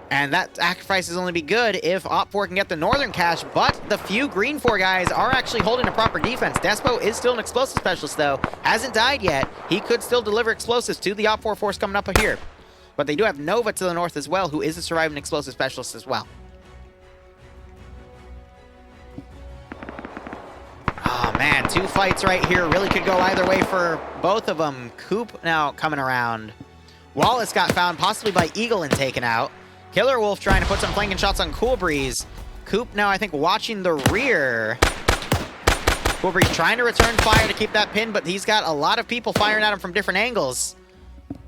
And that sacrifice is only be good if Op 4 can get the northern cache, but the few Green 4 guys are actually holding a proper defense. Despo is still an explosive specialist, though. Hasn't died yet. He could still deliver explosives to the Op 4 force coming up here. But they do have Nova to the north as well, who is a surviving explosive specialist as well. Oh, man, 2 fights right here. Really could go either way for both of them. Coop now coming around. Wallace got found possibly by Eagle and taken out. Killer Wolf trying to put some flanking shots on Cool Breeze. Coop now, I think, watching the rear. Cool Breeze trying to return fire to keep that pin, but he's got a lot of people firing at him from different angles.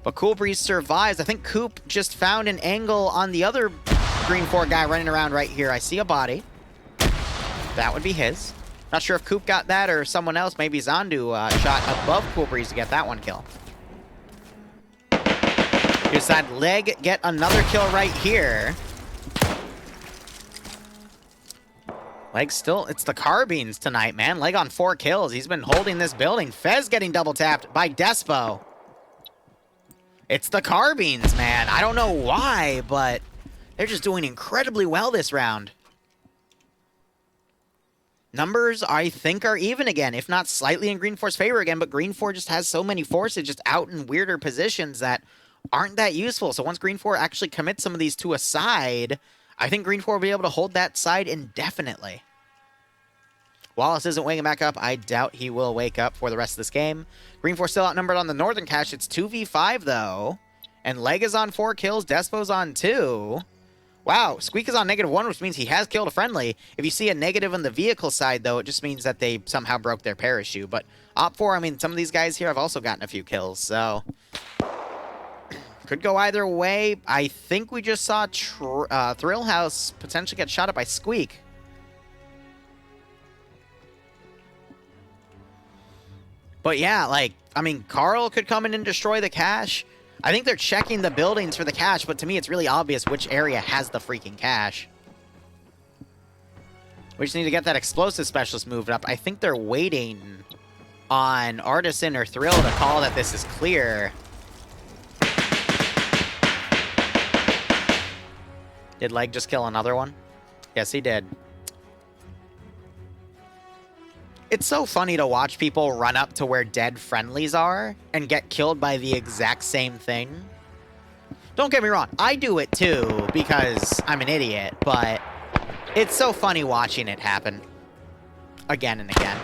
But Cool Breeze survives. I think Coop just found an angle on the other Green 4 guy running around right here. I see a body. That would be his. Not sure if Coop got that or someone else. Maybe Zandu shot above Cool Breeze to get that one kill. Here's that Leg get another kill right here. Leg still, it's the carbines tonight, man. Leg on 4 kills. He's been holding this building. Fez getting double tapped by Despo. It's the carbines, man. I don't know why, but they're just doing incredibly well this round. Numbers, I think, are even again, if not slightly in Green 4's favor again, but Green 4 just has so many forces just out in weirder positions that aren't that useful. So once Green 4 actually commits some of these to a side, I think Green 4 will be able to hold that side indefinitely. Wallace isn't waking back up. I doubt he will wake up for the rest of this game. Green 4 still outnumbered on the northern cache. It's 2v5, though. And Leg is on 4 kills. Despo's on 2. Wow, Squeak is on -1, which means he has killed a friendly. If you see a negative on the vehicle side, though, it just means that they somehow broke their parachute. But Op 4, I mean, some of these guys here have also gotten a few kills, so could go either way. I think we just saw Thrill House potentially get shot up by Squeak. But yeah, like, I mean, Carl could come in and destroy the cache. I think they're checking the buildings for the cache, but to me it's really obvious which area has the freaking cache. We just need to get that explosive specialist moved up. I think they're waiting on Artisan or Thrill to call that this is clear. Did Leg just kill another one? Yes, he did. It's so funny to watch people run up to where dead friendlies are and get killed by the exact same thing. Don't get me wrong, I do it too because I'm an idiot, but it's so funny watching it happen again and again.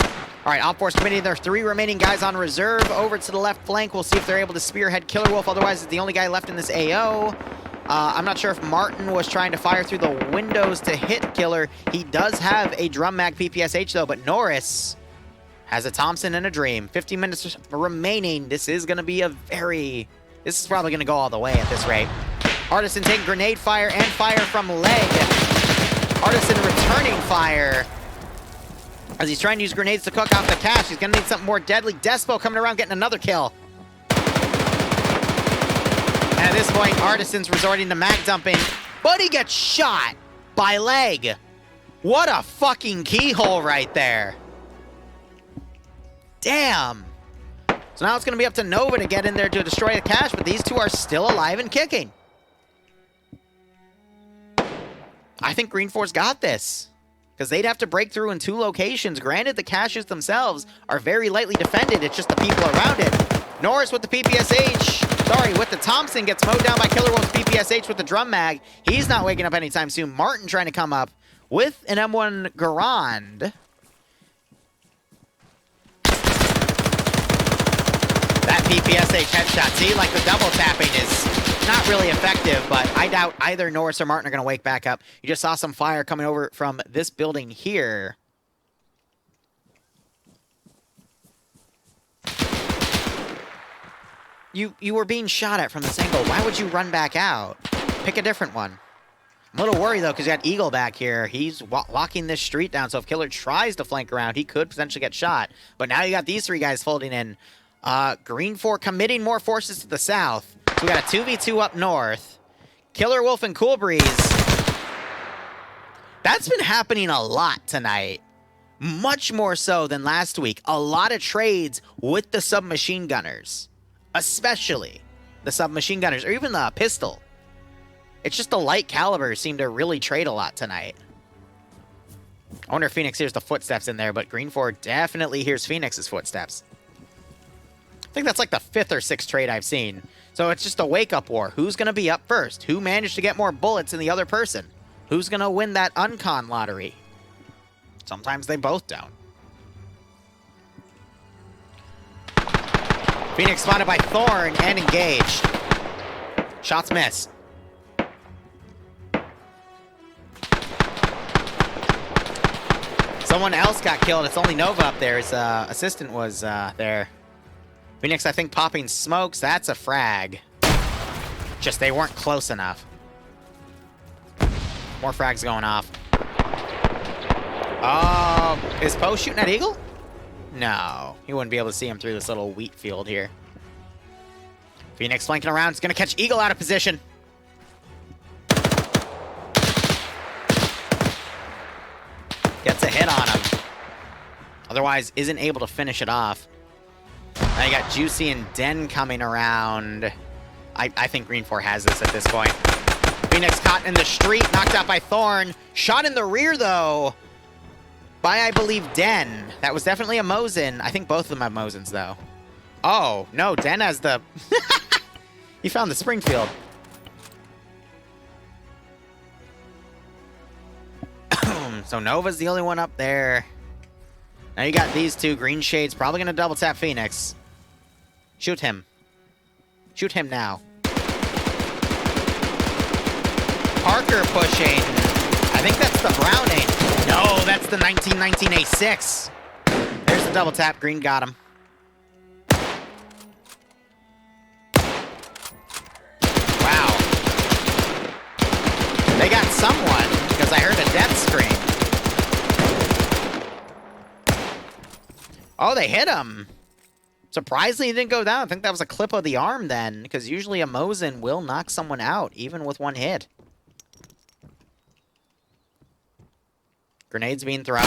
All right, Op Force committing their 3 remaining guys on reserve over to the left flank. We'll see if they're able to spearhead Killer Wolf. Otherwise, it's the only guy left in this AO. I'm not sure if Martin was trying to fire through the windows to hit Killer. He does have a drum mag PPSH, though, but Norris has a Thompson and a Dream. 15 minutes remaining. This is going to be a very... This is probably going to go all the way at this rate. Artisan taking grenade fire and fire from Leg. Artisan returning fire as he's trying to use grenades to cook off the cache. He's going to need something more deadly. Despo coming around getting another kill. And at this point, Artisan's resorting to mag dumping, but he gets shot by Leg. What a fucking keyhole right there. Damn. So now it's going to be up to Nova to get in there to destroy the cache, but these two are still alive and kicking. I think Green Force got this, because they'd have to break through in 2 locations. Granted, the caches themselves are very lightly defended. It's just the people around it. Norris with the PPSH, sorry, with the Thompson gets mowed down by Killer Wolf's PPSH with the drum mag. He's not waking up anytime soon. Martin trying to come up with an M1 Garand. That PPSH headshot, see, like the double tapping is not really effective, but I doubt either Norris or Martin are going to wake back up. You just saw some fire coming over from this building here. You were being shot at from this angle. Why would you run back out? Pick a different one. I'm a little worried, though, because you got Eagle back here. He's locking this street down, so if Killer tries to flank around, he could potentially get shot. But now you got these 3 guys folding in. Green 4 committing more forces to the south. So we got a 2v2 up north. Killer Wolf and Cool Breeze. That's been happening a lot tonight. Much more so than last week. A lot of trades with the submachine gunners. Especially the submachine gunners, or even the pistol. It's just the light calibers seem to really trade a lot tonight. I wonder if Phoenix hears the footsteps in there, but Green 4 definitely hears Phoenix's footsteps. I think that's like the 5th or 6th trade I've seen. So it's just a wake-up war. Who's going to be up first? Who managed to get more bullets than the other person? Who's going to win that uncon lottery? Sometimes they both don't. Phoenix spotted by Thorn and engaged. Shots missed. Someone else got killed. It's only Nova up there. His assistant was there. Phoenix, I think, popping smokes. That's a frag. Just they weren't close enough. More frags going off. Is Poe shooting at Eagle? No. He wouldn't be able to see him through this little wheat field here. Phoenix flanking around. He's going to catch Eagle out of position. Gets a hit on him. Otherwise, isn't able to finish it off. Now you got Juicy and Den coming around. I think Green 4 has this at this point. Phoenix caught in the street, knocked out by Thorn. Shot in the rear, though, by, I believe, Den. That was definitely a Mosin. I think both of them have Mosins, though. Oh, no, Den has the... He found the Springfield. So Nova's the only one up there. Now you got these 2. Green Shade's probably going to double tap Phoenix. Shoot him. Shoot him now. Parker pushing. I think that's the Browning. No, that's the 1919 A6. There's the double tap. Green got him. Wow. They got someone, because I heard a death scream. Oh, they hit him. Surprisingly, he didn't go down. I think that was a clip of the arm then, because usually a Mosin will knock someone out, even with one hit. Grenades being thrown.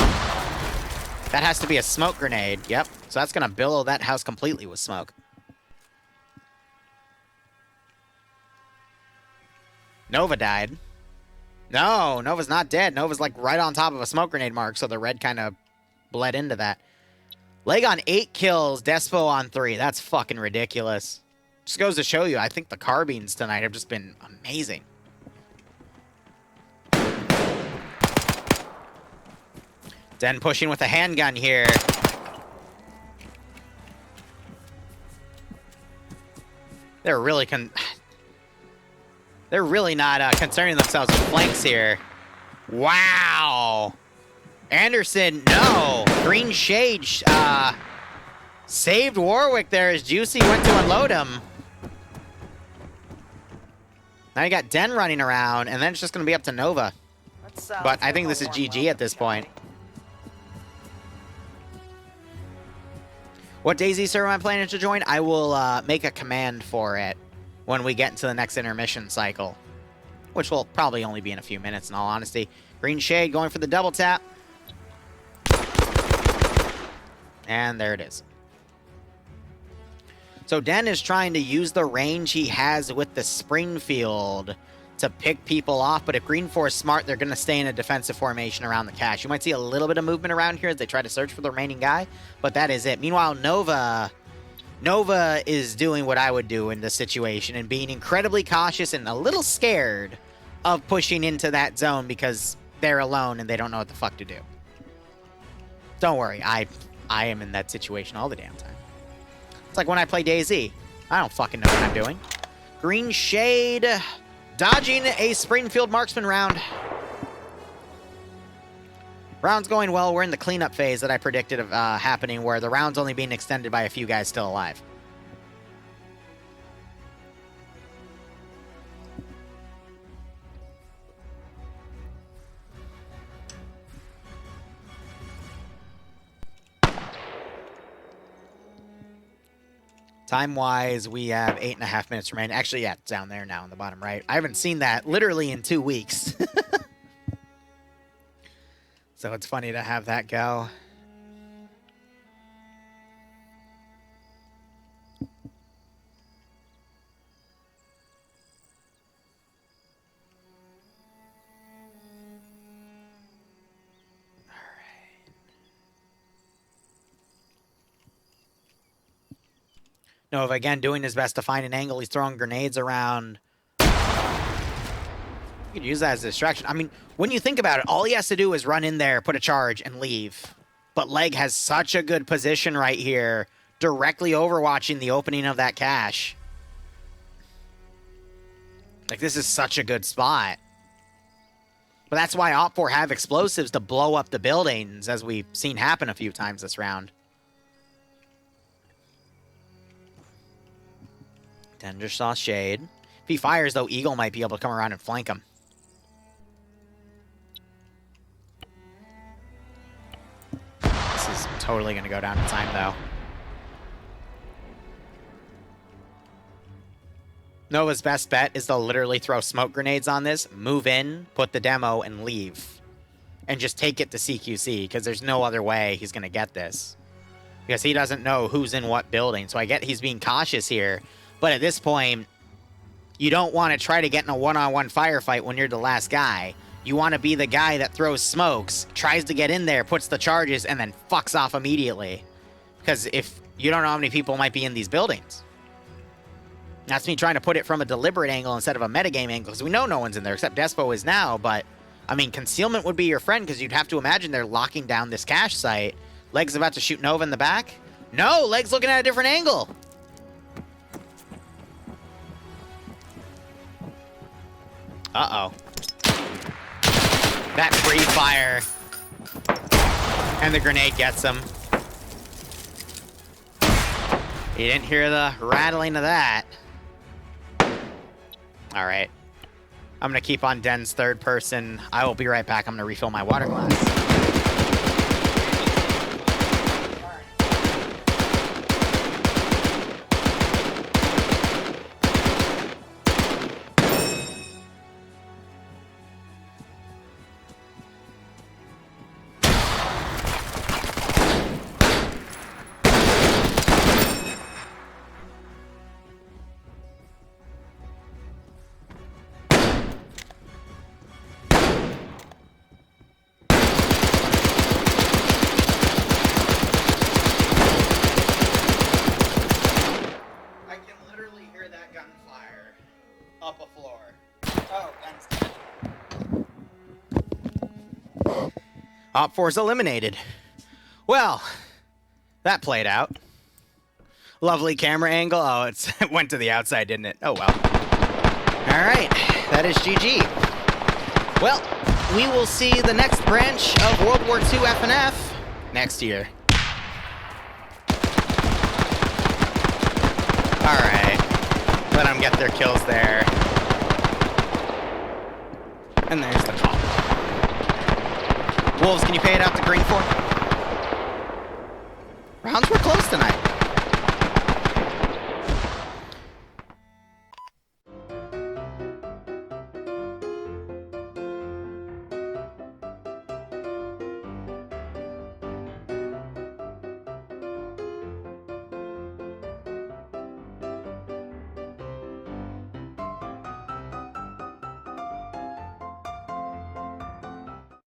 That has to be a smoke grenade. Yep. So that's going to billow that house completely with smoke. Nova died. No, Nova's not dead. Nova's like right on top of a smoke grenade mark, so the red kind of bled into that. Leg on 8 kills, Despo on 3. That's fucking ridiculous. Just goes to show you, I think the carbines tonight have just been amazing. Den pushing with a handgun here. They're really not concerning themselves with flanks here. Wow. Anderson, no. Green Shade saved Warwick there as Juicy went to unload him. Now you got Den running around, and then it's just going to be up to Nova. But I think this is GG at this point. What DayZ server am I planning to join? I will make a command for it when we get into the next intermission cycle, which will probably only be in a few minutes in all honesty. Green Shade going for the double tap. And there it is. So Den is trying to use the range he has with the Springfield to pick people off, but if Green 4 is smart, they're going to stay in a defensive formation around the cache. You might see a little bit of movement around here as they try to search for the remaining guy, but that is it. Meanwhile, Nova is doing what I would do in this situation and being incredibly cautious and a little scared of pushing into that zone because they're alone and they don't know what the fuck to do. Don't worry, I am in that situation all the damn time. It's like when I play DayZ. I don't fucking know what I'm doing. Green Shade dodging a Springfield marksman round. Round's going well. We're in the cleanup phase that I predicted of happening, where the round's only being extended by a few guys still alive. Time-wise, we have 8.5 minutes remaining. Actually, yeah, it's down there now in the bottom right. I haven't seen that literally in 2 weeks. So it's funny to have that go. Nova again doing his best to find an angle. He's throwing grenades around. You could use that as a distraction. I mean, when you think about it, all he has to do is run in there, put a charge, and leave. But Leg has such a good position right here, directly overwatching the opening of that cache. Like, this is such a good spot. But that's why Op4 have explosives to blow up the buildings, as we've seen happen a few times this round. Tender saw Shade. If he fires, though, Eagle might be able to come around and flank him. This is totally going to go down in time, though. Nova's best bet is to literally throw smoke grenades on this, move in, put the demo, and leave. And just take it to CQC, because there's no other way he's going to get this. Because he doesn't know who's in what building. So I get he's being cautious here. But at this point, you don't want to try to get in a one-on-one firefight when you're the last guy. You want to be the guy that throws smokes, tries to get in there, puts the charges, and then fucks off immediately. Because if you don't know how many people might be in these buildings. That's me trying to put it from a deliberate angle instead of a metagame angle, because we know no one's in there, except Despo is now, but, I mean, concealment would be your friend, because you'd have to imagine they're locking down this cache site. Leg's about to shoot Nova in the back. No, Leg's looking at a different angle. Uh-oh. That free fire. And the grenade gets him. You didn't hear the rattling of that. Alright. I'm going to keep on Den's third person. I will be right back. I'm going to refill my water glass. Op 4's eliminated. Well, that played out. Lovely camera angle. Oh, it went to the outside, didn't it? Oh, well. All right, that is GG. Well, we will see the next branch of World War II FNF next year. All right, let them get their kills there. And there's the call. Wolves, can you pay it out to green for? Rounds were close tonight.